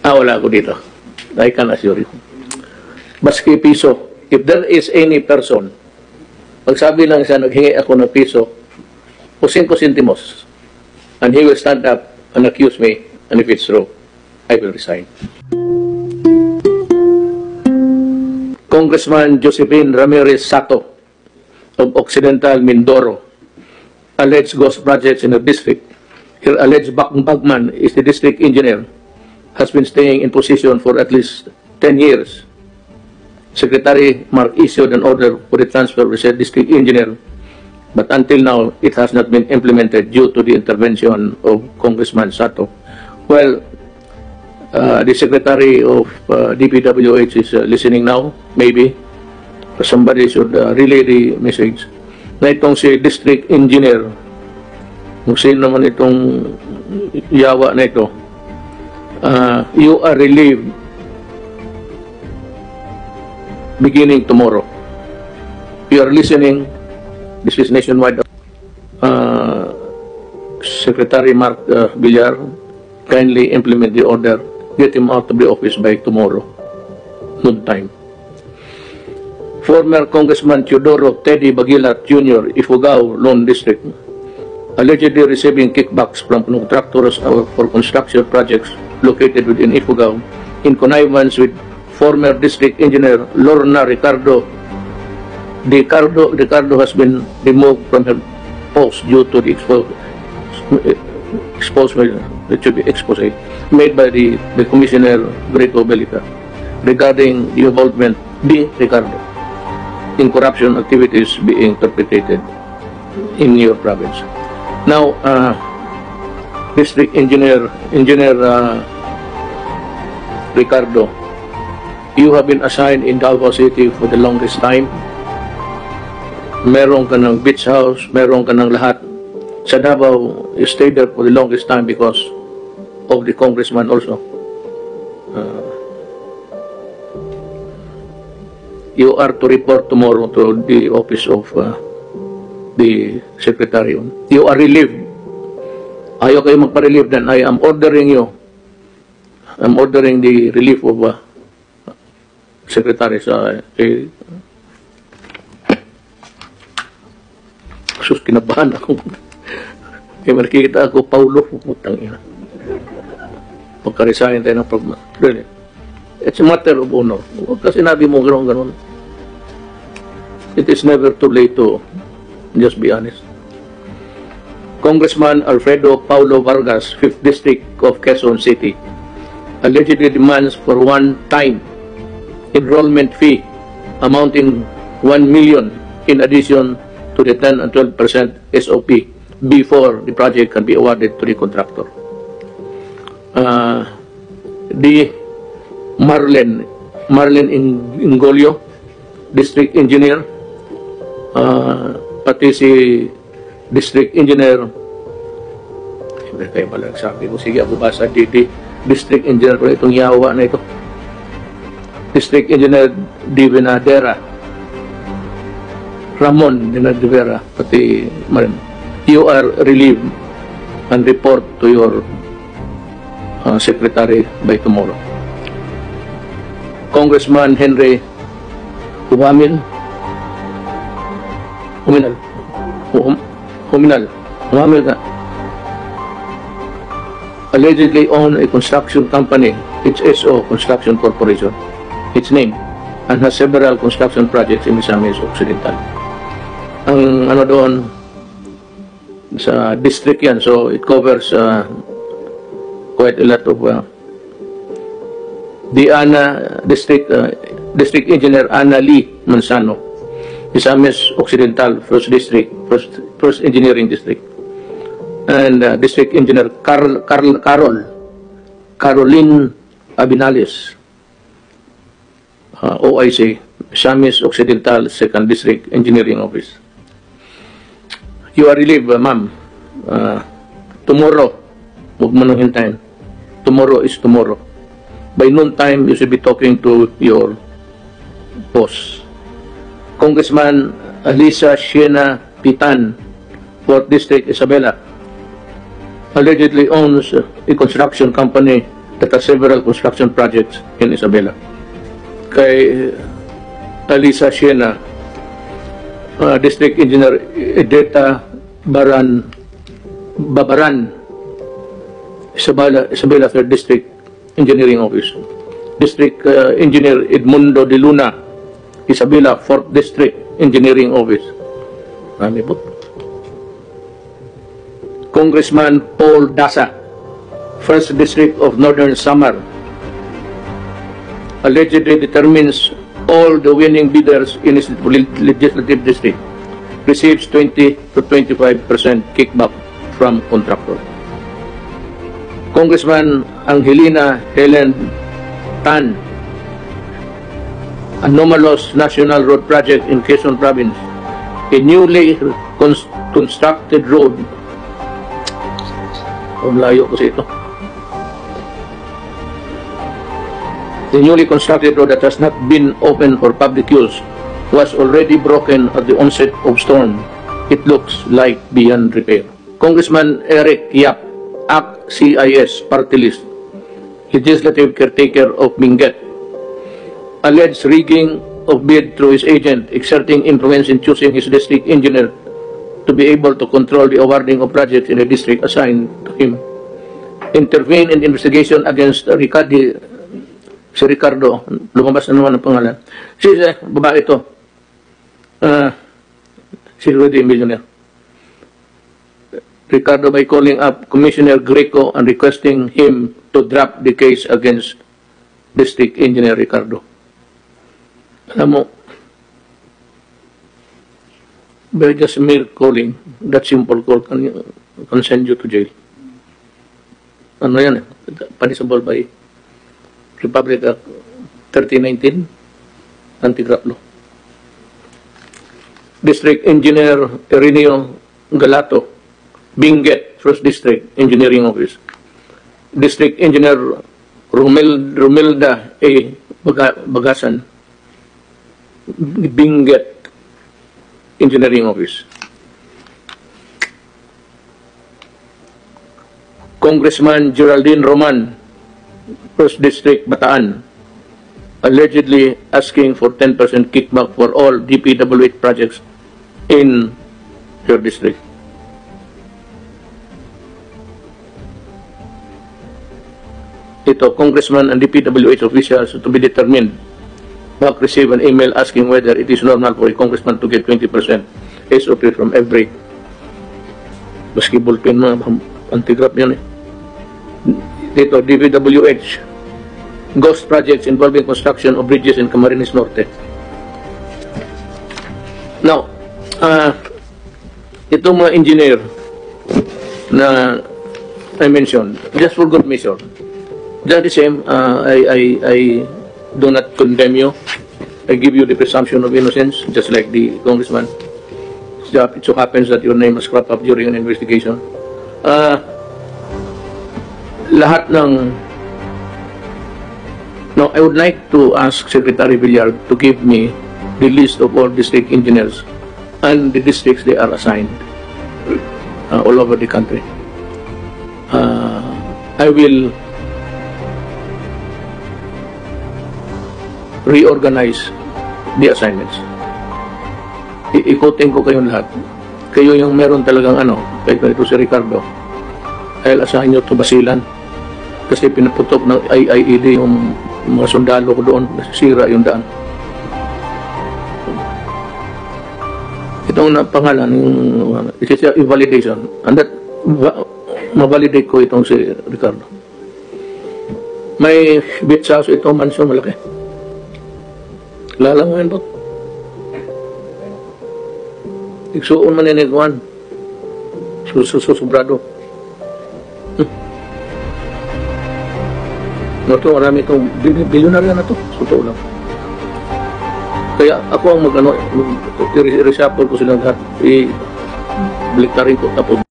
Wala ako dito. I can assure you. Maski piso, if there is any person, pagsabi lang siya, naghingi ako ng piso, o 5 centimos, and he will stand up and accuse me, and if it's true, I will resign. Congressman Josephine Ramirez Sato of Occidental Mindoro alleged ghost projects in the district. Her alleged bagman is the district engineer, has been staying in position for at least 10 years. Secretary Mark issued an order for the transfer of the said district engineer, but until now, it has not been implemented due to the intervention of Congressman Sato. Well, the Secretary of DPWH is listening now, maybe. Somebody should relay the message. Na itong si district engineer, kung sino naman itong yawa na ito, you are relieved beginning tomorrow. You are listening. This is nationwide. Secretary Mark Villar, kindly implement the order. Get him out of the office by tomorrow, noon time. Former Congressman Teodoro Teddy Bagilat Jr., Ifugao, Lone District, allegedly receiving kickbacks from contractors for construction projects located within Ifugao in connivance with former district engineer Lorna Ricardo. Ricardo has been removed from her post due to the expose made by the Commissioner Greco Belica regarding the involvement of Ricardo in corruption activities being perpetrated in your province. Now, District Engineer Ricardo, you have been assigned in Davao City for the longest time. Meron ka ng beach house, meron ka ng lahat. Sa Davao, you stayed there for the longest time because of the congressman also. You are to report tomorrow to the office of the secretary. You are relieved. Ayaw kayo magpa-relieve, then I am ordering you. I'm ordering the relief of secretary sa sus, kinabahan ako. Kaya makikita ako, Paulo, putang ina. Pagka-resign tayo ng program. Really. It's a matter of honor. Huwag ka sinabi mo gano'n. It is never too late to just be honest. Congressman Alfredo Paulo Vargas, 5th District of Quezon City, allegedly demands for one-time enrollment fee amounting 1 million in addition to the 10 and 12% SOP before the project can be awarded to the contractor. The Marlene Ingolio, District Engineer, pati si District Engineer, kayo pala sabi ko, sige ako basa dito, District Engineer pala itong yawa na ito, District Engineer Divinadera, Ramon Divinadera, pati Marlene. You are relieved and report to your secretary by tomorrow. Congressman Henry Huminal ka, allegedly own a construction company, HSO Construction Corporation, its name, and has several construction projects in Misamis Occidental. Ang ano doon, sa district yan, so it covers quite a lot of the District Engineer Ana Lee Manzano, Misamis Occidental, 1st District, 1st Engineering District, and District Engineer Caroline Abinales, OIC, Misamis Occidental, 2nd District Engineering Office. You are relieved, ma'am. Tomorrow, huwag mo nang hintayin. Tomorrow is tomorrow. By noon time, you should be talking to your boss. Congressman Alisa Shiena Pitan, 4th District, Isabela, allegedly owns a construction company that has several construction projects in Isabela. Kay Alisa Siena, District Engineer Edeta Babaran, Isabela 3rd District Engineering Office. District Engineer Edmundo de Luna, Isabela 4th District Engineering Office. Marami po. Congressman Paul Dasa, 1st District of Northern Samar, allegedly determines all the winning bidders in his legislative district, receives 20 to 25% kickback from contractor. Congressman Angelina Helen Tan, anomalous National Road Project in Quezon Province, a newly constructed road. Ang layo kasi ito. The newly constructed road that has not been open for public use was already broken at the onset of storm. It looks like beyond repair. Congressman Eric Yap, ACT-CIS party list, legislative caretaker of Benguet, alleged rigging of bid through his agent, exerting influence in choosing his district engineer to be able to control the awarding of projects in a district assigned to him. Intervene in investigation against si Ricardo, lumabas na naman ang pangalan. Si babae ito. She's already a millionaire. Ricardo by calling up Commissioner Greco and requesting him to drop the case against District Engineer Ricardo. Alam mo, by just mere calling, that simple call can send you to jail. Ano yan eh? Punishable by Republic Act 3019, Anti-Graft Law. District Engineer Ireneo Galato, Benguet, 1st District Engineering Office. District Engineer Romelda A. Bagasan, Benguet Engineering Office. Congressman Geraldine Roman, 1st District Bataan, allegedly asking for 10% kickback for all DPWH projects in her district. Ito, Congressman and DPWH officials to be determined. Back receive an email asking whether it is normal for a congressman to get 20% SOP from every basketball pin, mga anti-graft yan eh. Dito, DPWH, ghost projects involving construction of bridges in Camarines Norte. Now, itong mga engineer na I mentioned, just for good measure, that is same, I do not condemn you. I give you the presumption of innocence, just like the congressman. It so happens that your name was cropped up during an investigation. Lahat ng... Now, I would like to ask Secretary Villar to give me the list of all district engineers and the districts they are assigned all over the country. I will reorganize the assignments. Ikutin ko kayong lahat. Kayo yung meron talagang kahit ito si Ricardo, I'll assign nyo to Basilan. Kasi pinaputok ng IIED yung mga sundalo ko doon, nasisira yung daan. Itong pangalan, yung invalidation, and that, ma-validate ko itong si Ricardo. May beach house ito, mansion, malaki. Kilala mo yun ba? Igsuon man niniguan. Susubrado. Ito, marami itong bilyonaryo na ito. Totoo lang. Kaya ako ang mag-reshuffle ko silang lahat. I-baliktarin ko tapos